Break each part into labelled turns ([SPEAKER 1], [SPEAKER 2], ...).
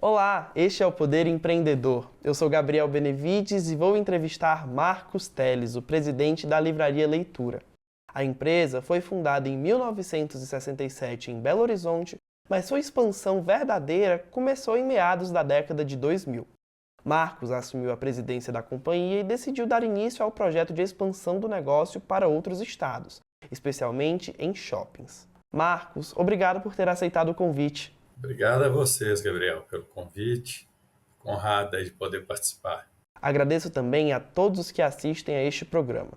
[SPEAKER 1] Olá, este é o Poder Empreendedor. Eu sou Gabriel Benevides e vou entrevistar Marcos Teles, o presidente da Livraria Leitura. A empresa foi fundada em 1967 em Belo Horizonte, mas sua expansão verdadeira começou em meados da década de 2000. Marcos assumiu a presidência da companhia e decidiu dar início ao projeto de expansão do negócio para outros estados, especialmente em shoppings. Marcos, obrigado por ter aceitado o convite.
[SPEAKER 2] Obrigado a vocês, Gabriel, pelo convite. Fico honrado aí de poder participar.
[SPEAKER 1] Agradeço também a todos os que assistem a este programa.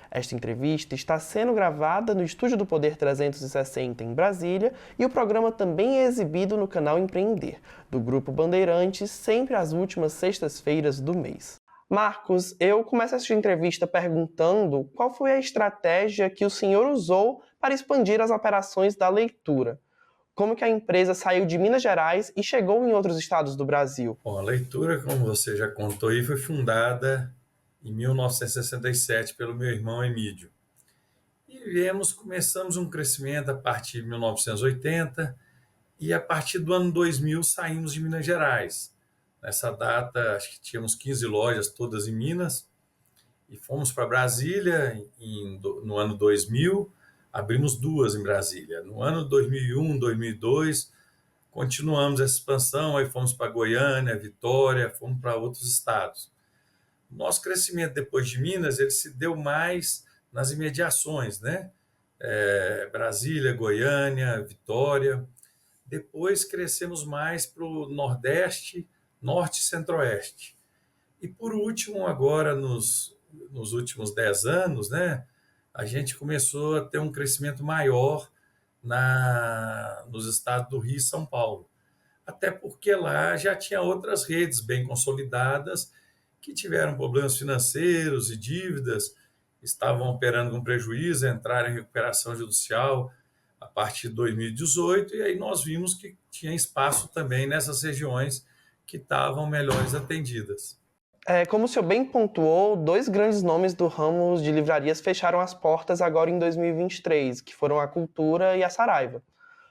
[SPEAKER 1] Esta entrevista está sendo gravada no Estúdio do Poder 360 em Brasília e o programa também é exibido no canal Empreender, do Grupo Bandeirantes, sempre às últimas sextas-feiras do mês. Marcos, eu começo esta entrevista perguntando qual foi a estratégia que o senhor usou para expandir as operações da leitura. Como que a empresa saiu de Minas Gerais e chegou em outros estados do Brasil?
[SPEAKER 2] Bom, a Leitura, como você já contou aí, foi fundada em 1967 pelo meu irmão Emílio. Começamos um crescimento a partir de 1980 e a partir do ano 2000 saímos de Minas Gerais. Nessa data, acho que tínhamos 15 lojas todas em Minas e fomos para Brasília no ano 2000, abrimos duas em Brasília. No ano 2001, 2002, continuamos essa expansão, aí fomos para Goiânia, Vitória, fomos para outros estados. Nosso crescimento depois de Minas, ele se deu mais nas imediações, né? Brasília, Goiânia, Vitória. Depois crescemos mais para o Nordeste, Norte e Centro-Oeste. E por último, agora nos últimos 10 anos, né? A gente começou a ter um crescimento maior nos estados do Rio e São Paulo. Até porque lá já tinha outras redes bem consolidadas que tiveram problemas financeiros e dívidas, estavam operando com prejuízo, entraram em recuperação judicial a partir de 2018, e aí nós vimos que tinha espaço também nessas regiões que estavam melhores atendidas.
[SPEAKER 1] Como o senhor bem pontuou, dois grandes nomes do ramo de livrarias fecharam as portas agora em 2023, que foram a Cultura e a Saraiva.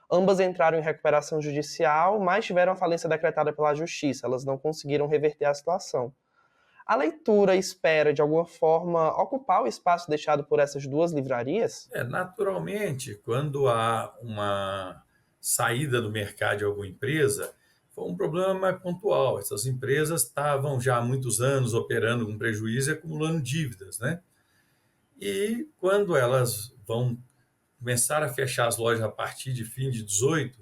[SPEAKER 1] Ambas entraram em recuperação judicial, mas tiveram a falência decretada pela Justiça. Elas não conseguiram reverter a situação. A Leitura espera, de alguma forma, ocupar o espaço deixado por essas duas livrarias?
[SPEAKER 2] Naturalmente, quando há uma saída do mercado de alguma empresa, foi um problema mais pontual. Essas empresas estavam já há muitos anos operando com prejuízo e acumulando dívidas, né? E quando elas vão começar a fechar as lojas a partir de fim de 18,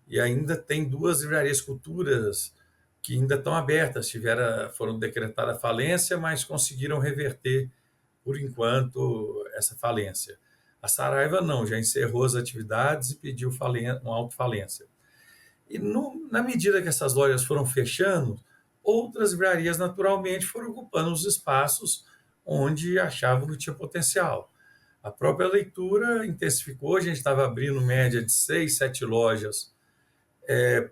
[SPEAKER 2] e ainda tem duas livrarias Culturas que ainda estão abertas, foram decretada falência, mas conseguiram reverter, por enquanto, essa falência. A Saraiva não, já encerrou as atividades e pediu uma autofalência. E na medida que essas lojas foram fechando, outras livrarias naturalmente foram ocupando os espaços onde achavam que tinha potencial. A própria Leitura intensificou, a gente estava abrindo média de 6, 7 lojas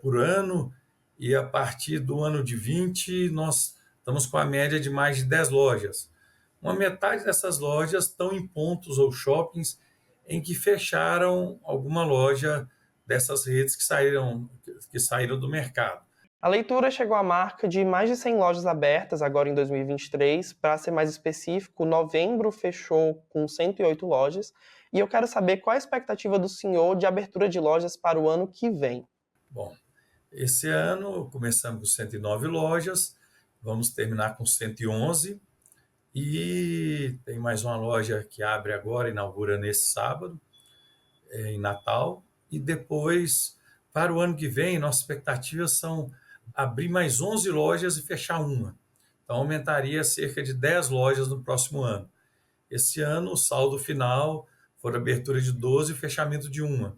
[SPEAKER 2] por ano, e a partir do ano de 20 nós estamos com a média de mais de 10 lojas. Uma metade dessas lojas estão em pontos ou shoppings em que fecharam alguma loja dessas redes que saíram do mercado.
[SPEAKER 1] A Leitura chegou à marca de mais de 100 lojas abertas agora em 2023. Para ser mais específico, novembro fechou com 108 lojas. E eu quero saber qual a expectativa do senhor de abertura de lojas para o ano que vem.
[SPEAKER 2] Bom, esse ano começamos com 109 lojas, vamos terminar com 111, e tem mais uma loja que abre agora, inaugura nesse sábado, em Natal, e depois, para o ano que vem, nossas expectativas são abrir mais 11 lojas e fechar uma. Então, aumentaria cerca de 10 lojas no próximo ano. Esse ano, o saldo final foi a abertura de 12 e fechamento de uma.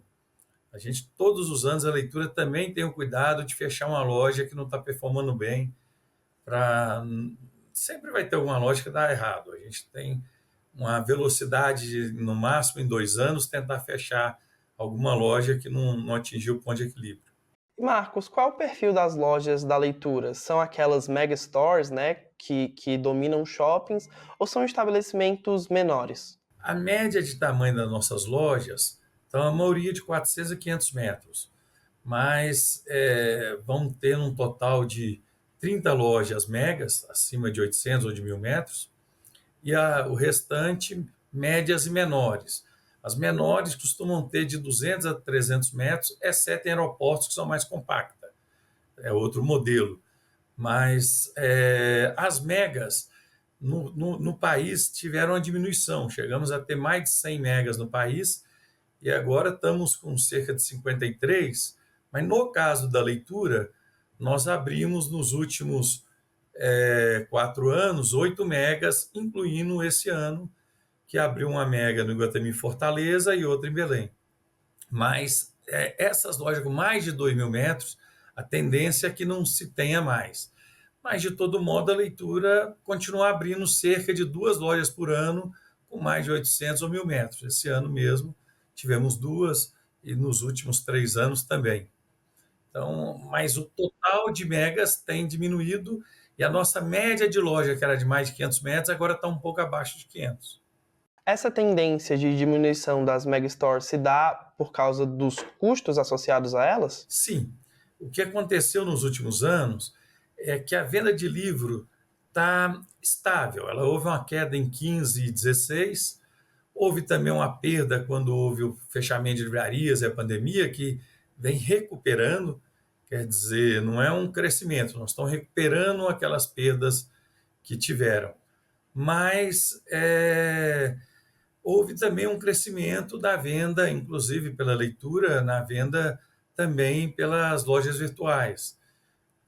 [SPEAKER 2] A gente, todos os anos, a Leitura também tem o cuidado de fechar uma loja que não está performando bem. Sempre vai ter alguma loja que dá errado. A gente tem uma velocidade de, no máximo em 2 anos, tentar fechar alguma loja que não atingiu o ponto de equilíbrio.
[SPEAKER 1] Marcos, qual é o perfil das lojas da Leitura? São aquelas mega stores, né, que dominam shoppings, ou são estabelecimentos menores?
[SPEAKER 2] A média de tamanho das nossas lojas, então a maioria de 400 a 500 metros. mas vão ter um total de 30 lojas megas, acima de 800 ou de 1.000 metros, e o restante médias e menores. As menores costumam ter de 200 a 300 metros, exceto em aeroportos que são mais compactas. É outro modelo. Mas as megas no país tiveram uma diminuição. Chegamos a ter mais de 100 megas no país e agora estamos com cerca de 53. Mas no caso da leitura, nós abrimos nos últimos 4 anos 8 megas, incluindo esse ano, que abriu uma mega no Iguatemi Fortaleza e outra em Belém. Mas essas lojas com mais de 2.000 metros, a tendência é que não se tenha mais. Mas, de todo modo, a leitura continua abrindo cerca de 2 lojas por ano, com mais de 800 ou 1.000 metros. Esse ano mesmo tivemos 2 e nos últimos 3 anos também. Então, mas o total de megas tem diminuído e a nossa média de loja, que era de mais de 500 metros, agora está um pouco abaixo de 500.
[SPEAKER 1] Essa tendência de diminuição das megastores se dá por causa dos custos associados a elas?
[SPEAKER 2] Sim. O que aconteceu nos últimos anos é que a venda de livro está estável. Ela houve uma queda em 15 e 16, houve também uma perda quando houve o fechamento de livrarias e a pandemia, que vem recuperando, quer dizer, não é um crescimento, nós estamos recuperando aquelas perdas que tiveram. Mas houve também um crescimento da venda, inclusive pela leitura, na venda também pelas lojas virtuais.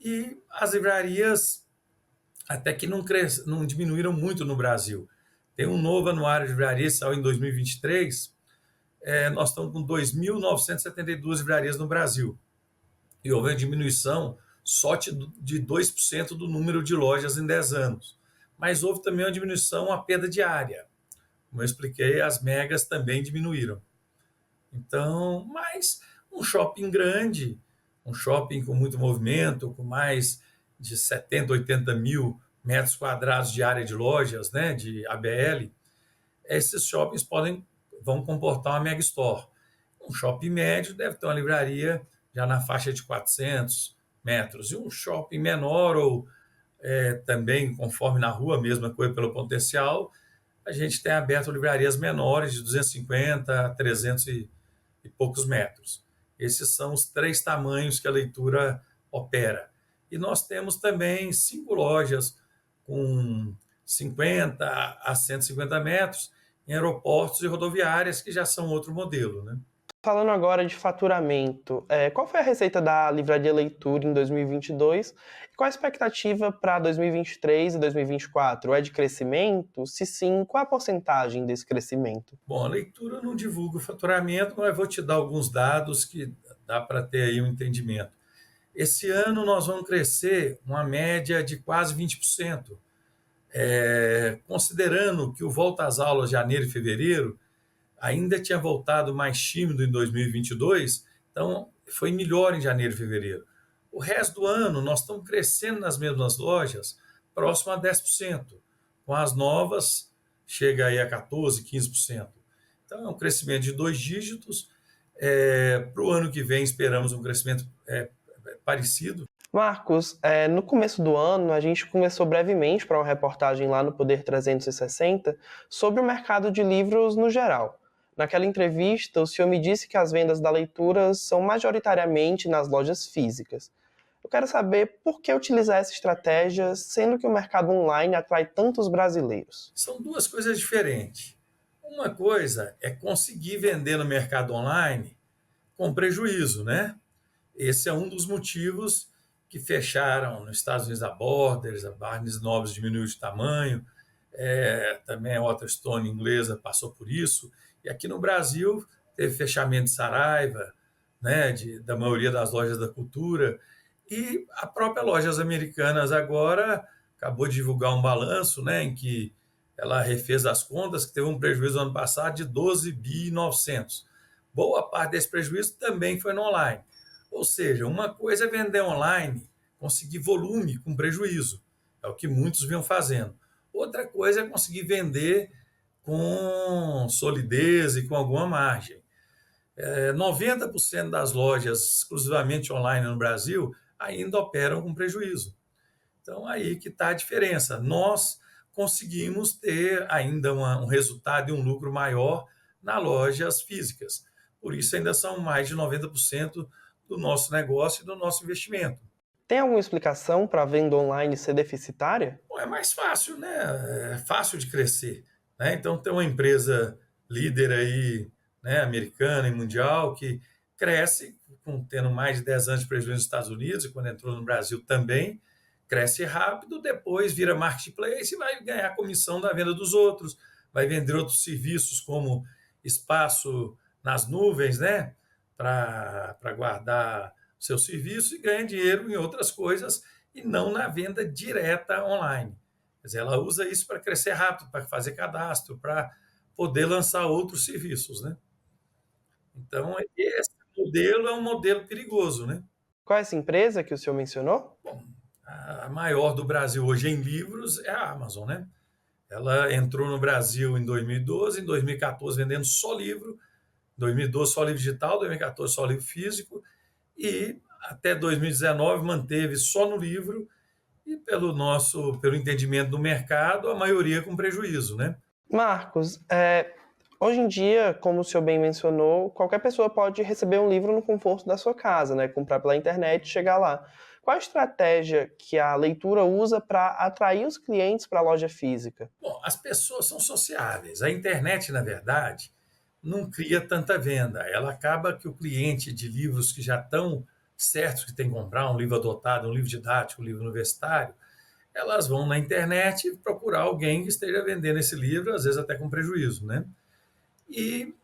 [SPEAKER 2] E as livrarias até que não diminuíram muito no Brasil. Tem um novo anuário de livrarias, saiu em 2023, nós estamos com 2.972 livrarias no Brasil. E houve uma diminuição só de 2% do número de lojas em 10 anos. Mas houve também uma diminuição, uma perda de área. Como eu expliquei, as megas também diminuíram. Então, mas um shopping grande, um shopping com muito movimento, com mais de 70, 80 mil metros quadrados de área de lojas, né, de ABL, esses shoppings vão comportar uma mega store. Um shopping médio deve ter uma livraria já na faixa de 400 metros. E um shopping menor, ou também, conforme na rua, a mesma coisa pelo potencial, a gente tem aberto livrarias menores de 250 a 300 e poucos metros. Esses são os 3 tamanhos que a leitura opera. E nós temos também 5 lojas com 50 a 150 metros em aeroportos e rodoviárias, que já são outro modelo, né?
[SPEAKER 1] Falando agora de faturamento, qual foi a receita da Livraria Leitura em 2022 e qual a expectativa para 2023 e 2024? É de crescimento? Se sim, qual a porcentagem desse crescimento?
[SPEAKER 2] Bom, a leitura não divulga o faturamento, mas vou te dar alguns dados que dá para ter aí um entendimento. Esse ano nós vamos crescer uma média de quase 20%. Considerando que o volta às aulas de janeiro e fevereiro ainda tinha voltado mais tímido em 2022, então foi melhor em janeiro e fevereiro. O resto do ano nós estamos crescendo nas mesmas lojas, próximo a 10%. Com as novas, chega aí a 14%, 15%. Então é um crescimento de 2 dígitos. Para o ano que vem esperamos um crescimento parecido.
[SPEAKER 1] Marcos, no começo do ano a gente começou brevemente para uma reportagem lá no Poder 360 sobre o mercado de livros no geral. Naquela entrevista, o senhor me disse que as vendas da leitura são majoritariamente nas lojas físicas. Eu quero saber por que utilizar essa estratégia, sendo que o mercado online atrai tantos brasileiros.
[SPEAKER 2] São 2 coisas diferentes. Uma coisa é conseguir vender no mercado online com prejuízo, né? Esse é um dos motivos que fecharam nos Estados Unidos a Borders, a Barnes Nobles diminuiu de tamanho, também a Waterstone inglesa passou por isso, e aqui no Brasil teve fechamento de Saraiva, né, da maioria das lojas da cultura, e a própria Lojas Americanas agora acabou de divulgar um balanço, né, em que ela refez as contas, que teve um prejuízo no ano passado de 12.900. Boa parte desse prejuízo também foi no online. Ou seja, uma coisa é vender online, conseguir volume com prejuízo. É o que muitos vinham fazendo. Outra coisa é conseguir vender com solidez e com alguma margem. 90% das lojas exclusivamente online no Brasil ainda operam com prejuízo. Então, aí que está a diferença. Nós conseguimos ter ainda um resultado e um lucro maior nas lojas físicas. Por isso, ainda são mais de 90% do nosso negócio e do nosso investimento.
[SPEAKER 1] Tem alguma explicação para a venda online ser deficitária?
[SPEAKER 2] Bom, é mais fácil, né? É fácil de crescer, né? Então, tem uma empresa líder aí, né, americana e mundial, que cresce, tendo mais de 10 anos de prejuízo nos Estados Unidos, e quando entrou no Brasil também, cresce rápido, depois vira marketplace e vai ganhar comissão da venda dos outros, vai vender outros serviços como espaço nas nuvens, né, para guardar seu serviço e ganha dinheiro em outras coisas e não na venda direta online. Quer dizer, ela usa isso para crescer rápido, para fazer cadastro, para poder lançar outros serviços, né? Então, esse modelo é um modelo perigoso, né?
[SPEAKER 1] Qual é essa empresa que o senhor mencionou?
[SPEAKER 2] Bom, a maior do Brasil hoje em livros é a Amazon, né? Ela entrou no Brasil em 2012, em 2014 vendendo só livro, 2012 só livro digital, 2014 só livro físico e até 2019 manteve só no livro e pelo entendimento do mercado, a maioria com prejuízo, né?
[SPEAKER 1] Marcos, hoje em dia, como o senhor bem mencionou, qualquer pessoa pode receber um livro no conforto da sua casa, né? Comprar pela internet e chegar lá. Qual a estratégia que a leitura usa para atrair os clientes para a loja física?
[SPEAKER 2] Bom, as pessoas são sociáveis. A internet, na verdade, não cria tanta venda. Ela acaba que o cliente de livros que já estão certos que tem que comprar, um livro adotado, um livro didático, um livro universitário, elas vão na internet procurar alguém que esteja vendendo esse livro, às vezes até com prejuízo, né?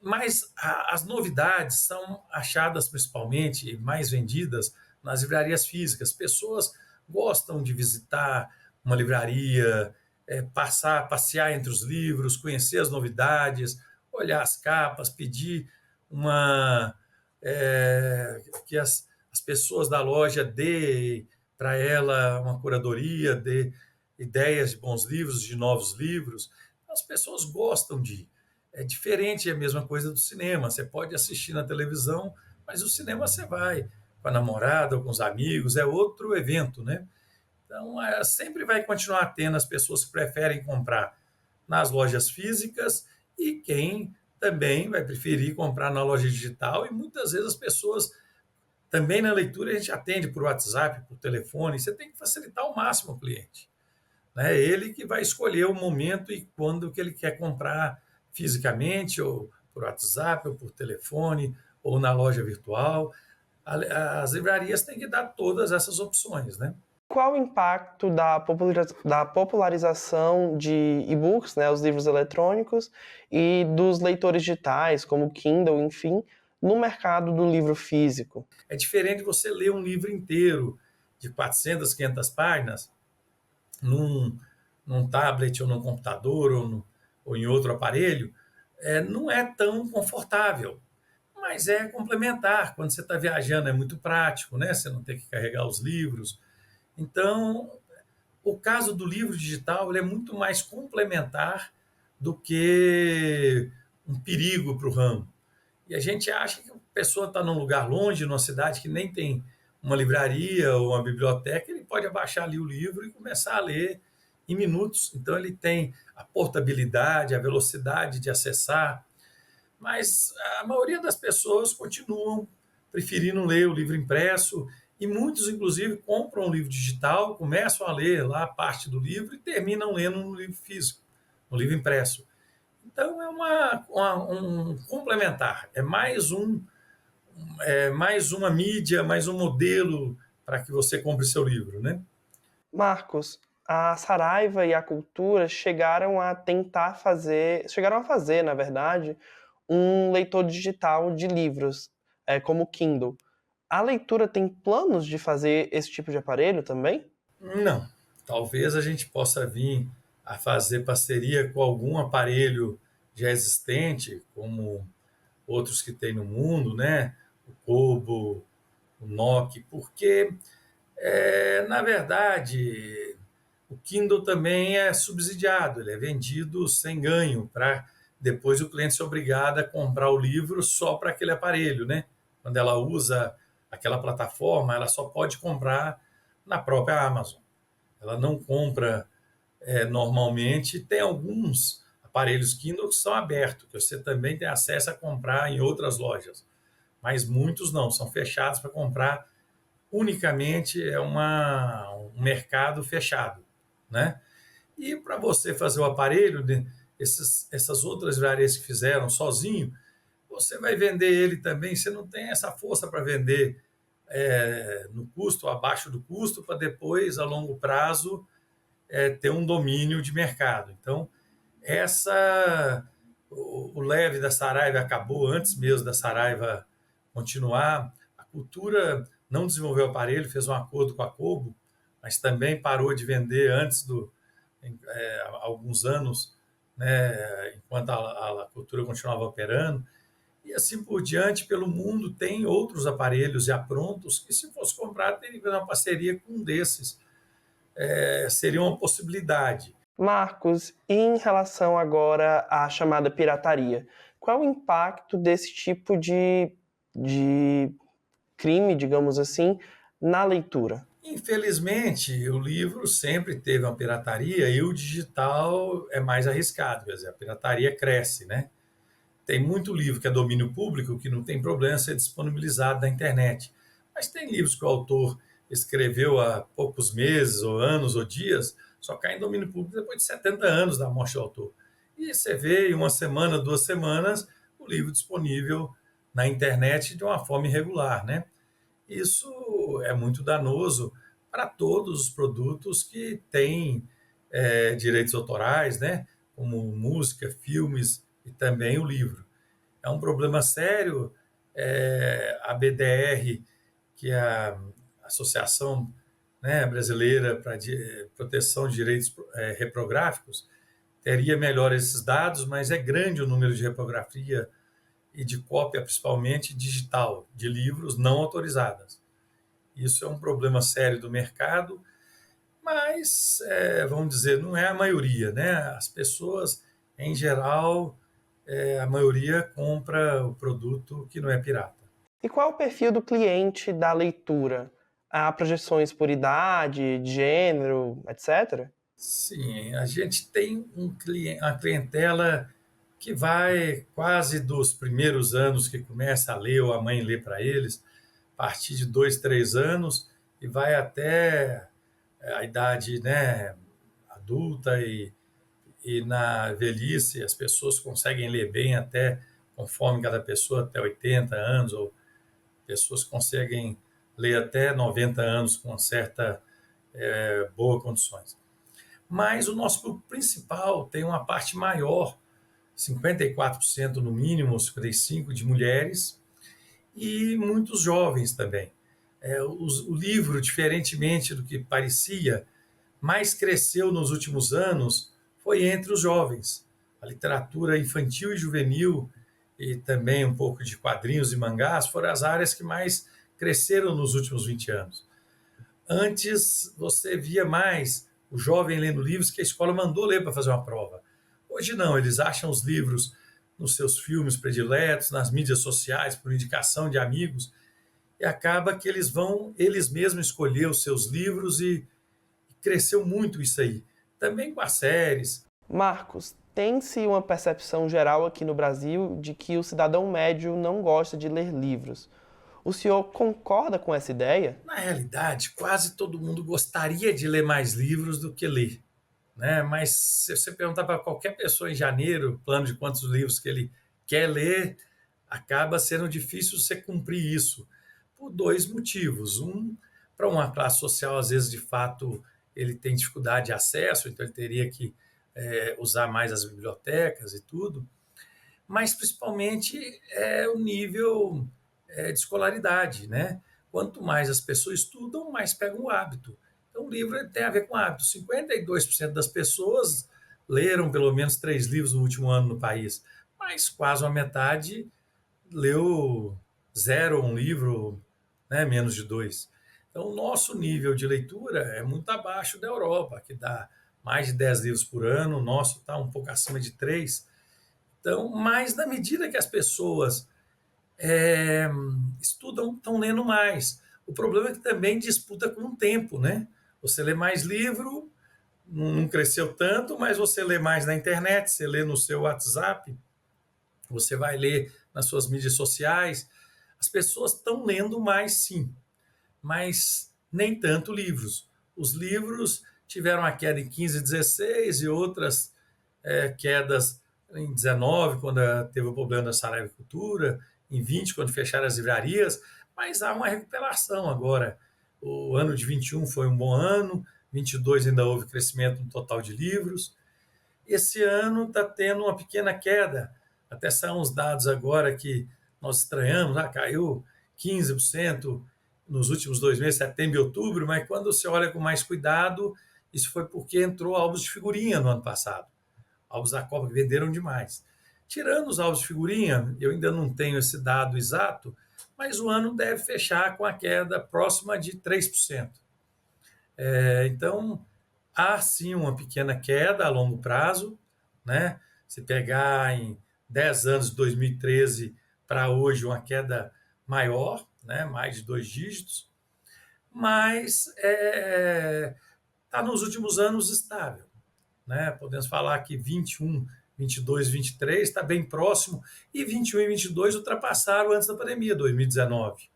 [SPEAKER 2] Mas as novidades são achadas principalmente e mais vendidas nas livrarias físicas. Pessoas gostam de visitar uma livraria, passear entre os livros, conhecer as novidades, olhar as capas, pedir uma que as pessoas da loja dê para ela uma curadoria, dê ideias de bons livros, de novos livros. As pessoas gostam de ir. É diferente, é a mesma coisa do cinema. Você pode assistir na televisão, mas o cinema você vai com a namorada ou com os amigos, é outro evento, né? Então, sempre vai continuar tendo as pessoas que preferem comprar nas lojas físicas e quem também vai preferir comprar na loja digital. E muitas vezes as pessoas, também na leitura, a gente atende por WhatsApp, por telefone. Você tem que facilitar ao máximo o cliente, né? Ele que vai escolher o momento e quando que ele quer comprar fisicamente, ou por WhatsApp, ou por telefone, ou na loja virtual. As livrarias têm que dar todas essas opções, né?
[SPEAKER 1] Qual o impacto da popularização de e-books, né, os livros eletrônicos, e dos leitores digitais, como o Kindle, enfim, no mercado do livro físico?
[SPEAKER 2] É diferente você ler um livro inteiro de 400, 500 páginas num, num tablet ou num computador ou em outro aparelho, não é tão confortável, mas é complementar. Quando você está viajando é muito prático, né? Você não tem que carregar os livros. Então, o caso do livro digital ele é muito mais complementar do que um perigo para o ramo. E a gente acha que a pessoa está num lugar longe, numa cidade que nem tem uma livraria ou uma biblioteca, ele pode abaixar ali o livro e começar a ler em minutos. Então, ele tem a portabilidade, a velocidade de acessar, mas a maioria das pessoas continuam preferindo ler o livro impresso e muitos, inclusive, compram o livro digital, começam a ler lá parte do livro e terminam lendo no livro físico, no livro impresso. Então, é um complementar, mais uma mídia, mais um modelo para que você compre seu livro, né?
[SPEAKER 1] Marcos, a Saraiva e a Cultura chegaram a fazer, na verdade, um leitor digital de livros, como o Kindle. A leitura tem planos de fazer esse tipo de aparelho também?
[SPEAKER 2] Não. Talvez a gente possa vir a fazer parceria com algum aparelho já existente, como outros que tem no mundo, né? O Kobo, o Nokia, porque, na verdade, o Kindle também é subsidiado, ele é vendido sem ganho para depois o cliente é obrigado a comprar o livro só para aquele aparelho, né? Quando ela usa aquela plataforma, ela só pode comprar na própria Amazon. Ela não compra normalmente. Tem alguns aparelhos Kindle que são abertos, que você também tem acesso a comprar em outras lojas, mas muitos não, são fechados para comprar unicamente, um mercado fechado, né? E para você fazer o aparelho, essas outras livrarias que fizeram sozinho, você vai vender ele também, você não tem essa força para vender no custo, abaixo do custo, para depois, a longo prazo, ter um domínio de mercado. Então, o leve da Saraiva acabou antes mesmo da Saraiva continuar. A Cultura não desenvolveu o aparelho, fez um acordo com a Kobo, mas também parou de vender antes alguns anos, né, enquanto a Cultura continuava operando. E assim por diante, pelo mundo, tem outros aparelhos já prontos que, se fosse comprado, teria que fazer uma parceria com um desses. Seria uma possibilidade.
[SPEAKER 1] Marcos, e em relação agora à chamada pirataria, qual o impacto desse tipo de crime, digamos assim, na leitura?
[SPEAKER 2] Infelizmente, o livro sempre teve uma pirataria e o digital é mais arriscado, quer dizer, a pirataria cresce, né? Tem muito livro que é domínio público que não tem problema ser disponibilizado na internet. Mas tem livros que o autor escreveu há poucos meses, ou anos, ou dias, só cai em domínio público depois de 70 anos da morte do autor. E você vê em uma semana, 2 semanas, o livro disponível na internet de uma forma irregular, né? Isso é muito danoso para todos os produtos que têm direitos autorais, né? Como música, filmes e também o livro. É um problema sério. A BDR, que é a Associação, né, Brasileira para Proteção de Direitos Reprográficos, teria melhor esses dados, mas é grande o número de repografia e de cópia, principalmente digital, de livros não autorizadas. Isso é um problema sério do mercado, mas, vamos dizer, não é a maioria, né? As pessoas, em geral, a maioria compra o produto que não é pirata.
[SPEAKER 1] E qual é o perfil do cliente da leitura? Há projeções por idade, gênero, etc.?
[SPEAKER 2] Sim, a gente tem uma clientela que vai quase dos primeiros anos que começa a ler ou a mãe lê para eles, a partir de 2, 3 anos, e vai até a idade, né, adulta, e na velhice as pessoas conseguem ler bem até, conforme cada pessoa, até 80 anos, ou pessoas conseguem ler até 90 anos com uma certa boa condições. Mas o nosso público principal tem uma parte maior, 54% no mínimo, 55% de mulheres, e muitos jovens também. O livro, diferentemente do que parecia, mais cresceu nos últimos anos foi entre os jovens. A literatura infantil e juvenil, e também um pouco de quadrinhos e mangás, foram as áreas que mais cresceram nos últimos 20 anos. Antes, você via mais o jovem lendo livros que a escola mandou ler para fazer uma prova. Hoje não, eles acham os livros nos seus filmes prediletos, nas mídias sociais, por indicação de amigos, e acaba que eles vão, eles mesmos, escolher os seus livros, e cresceu muito isso aí. Também com as séries.
[SPEAKER 1] Marcos, tem-se uma percepção geral aqui no Brasil de que o cidadão médio não gosta de ler livros. O senhor concorda com essa ideia?
[SPEAKER 2] Na realidade, quase todo mundo gostaria de ler mais livros do que ler, né? Mas se você perguntar para qualquer pessoa em janeiro, plano de quantos livros que ele quer ler, acaba sendo difícil você cumprir isso, por dois motivos. Um, para uma classe social, às vezes, de fato, ele tem dificuldade de acesso, então ele teria que usar mais as bibliotecas e tudo, mas principalmente o nível de escolaridade, né? Quanto mais as pessoas estudam, mais pegam o hábito. Então, o livro tem a ver com hábito. 52% das pessoas leram pelo menos 3 livros no último ano no país, mas quase a metade leu 0 ou um livro, né, menos de 2. Então, o nosso nível de leitura é muito abaixo da Europa, que dá mais de 10 livros por ano. O nosso está um pouco acima de 3. Então, mas na medida que as pessoas estudam, estão lendo mais. O problema é que também disputa com o tempo, né? Você lê mais livro, não cresceu tanto, mas você lê mais na internet, você lê no seu WhatsApp, você vai ler nas suas mídias sociais. As pessoas estão lendo mais, sim, mas nem tanto livros. Os livros tiveram uma queda em 15 e 16 e outras quedas em 19, quando teve o problema da Saraiva Cultura, em 20, quando fecharam as livrarias, mas há uma recuperação agora. O ano de 21 foi um bom ano, 22 ainda houve crescimento no total de livros. Esse ano está tendo uma pequena queda, até são uns dados agora que nós estranhamos, caiu 15% nos últimos 2 meses, setembro e outubro, mas quando você olha com mais cuidado, isso foi porque entrou álbuns de figurinha no ano passado. Álbuns da Copa que venderam demais. Tirando os álbuns de figurinha, eu ainda não tenho esse dado exato, mas o ano deve fechar com a queda próxima de 3%. Então, há sim uma pequena queda a longo prazo, né? Se pegar em 10 anos de 2013 para hoje, uma queda maior, né? Mais de 2 dígitos, mas está nos últimos anos estável, né? Podemos falar que 21, 22, 23 está bem próximo, e 21 e 22 ultrapassaram antes da pandemia, 2019.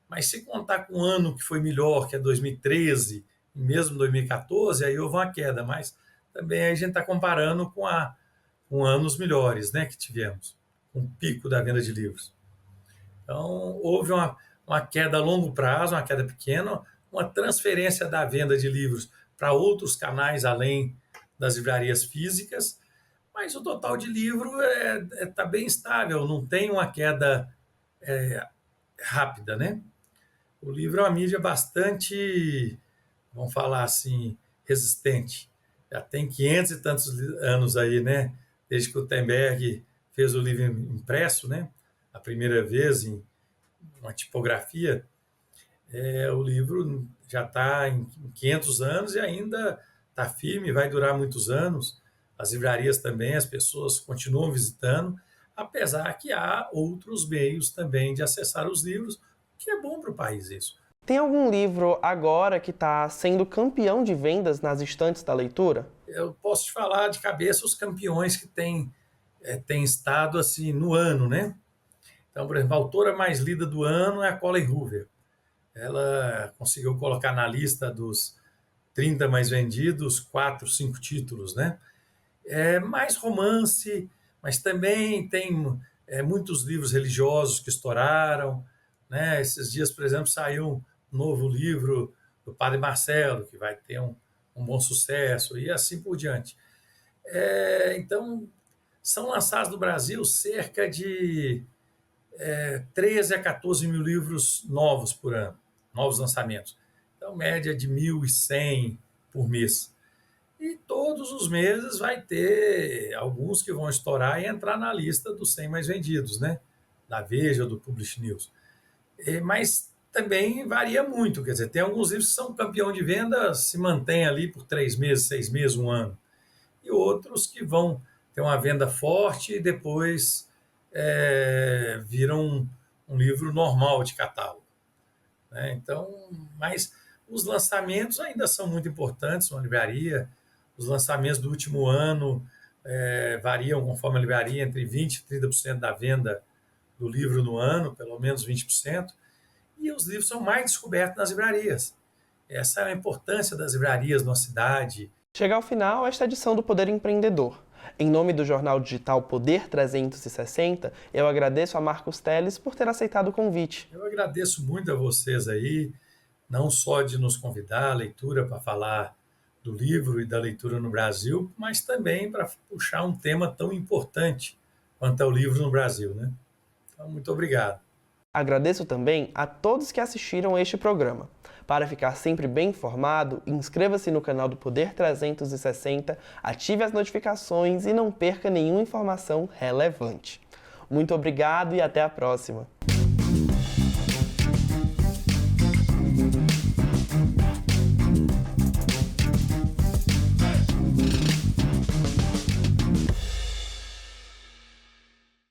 [SPEAKER 2] Mas se contar com um ano que foi melhor, que é 2013, e mesmo 2014, aí houve uma queda, mas também a gente está comparando com anos melhores, né, que tivemos, um pico da venda de livros. Então, houve uma queda a longo prazo, uma queda pequena, uma transferência da venda de livros para outros canais além das livrarias físicas, mas o total de livro está bem estável, não tem uma queda rápida, né? O livro é uma mídia bastante, vamos falar assim, resistente. Já tem 500 e tantos anos aí, né? Desde que o Gutenberg fez o livro impresso, né? A primeira vez em uma tipografia. O livro já está em 500 anos e ainda está firme, vai durar muitos anos. As livrarias também, as pessoas continuam visitando, apesar que há outros meios também de acessar os livros, que é bom para o país isso.
[SPEAKER 1] Tem algum livro agora que está sendo campeão de vendas nas estantes da leitura?
[SPEAKER 2] Eu posso te falar de cabeça os campeões que têm estado assim no ano, né? Então, por exemplo, a autora mais lida do ano é a Colleen Hoover. Ela conseguiu colocar na lista dos 30 mais vendidos 4, 5 títulos, né? Mais romance, mas também tem muitos livros religiosos que estouraram, né? Esses dias, por exemplo, saiu um novo livro do Padre Marcelo, que vai ter um bom sucesso, e assim por diante. Então, são lançados no Brasil cerca de 13 a 14 mil livros novos por ano, novos lançamentos. Então, média de 1.100 por mês. E todos os meses vai ter alguns que vão estourar e entrar na lista dos 100 mais vendidos, né? Da Veja, do Publish News. Mas também varia muito, quer dizer, tem alguns livros que são campeão de venda, se mantém ali por 3 meses, 6 meses, um ano. E outros que vão ter uma venda forte e depois viram um livro normal de catálogo, né? Então, mas os lançamentos ainda são muito importantes na livraria. Os lançamentos do último ano variam conforme a livraria entre 20% e 30% da venda do livro no ano, pelo menos 20%, e os livros são mais descobertos nas livrarias. Essa é a importância das livrarias na cidade.
[SPEAKER 1] Chega ao final esta edição do Poder Empreendedor. Em nome do jornal digital Poder 360, eu agradeço a Marcos Telles por ter aceitado o convite.
[SPEAKER 2] Eu agradeço muito a vocês aí, não só de nos convidar à leitura para falar do livro e da leitura no Brasil, mas também para puxar um tema tão importante quanto é o livro no Brasil, né? Então, muito obrigado.
[SPEAKER 1] Agradeço também a todos que assistiram a este programa. Para ficar sempre bem informado, inscreva-se no canal do Poder 360, ative as notificações e não perca nenhuma informação relevante. Muito obrigado e até a próxima!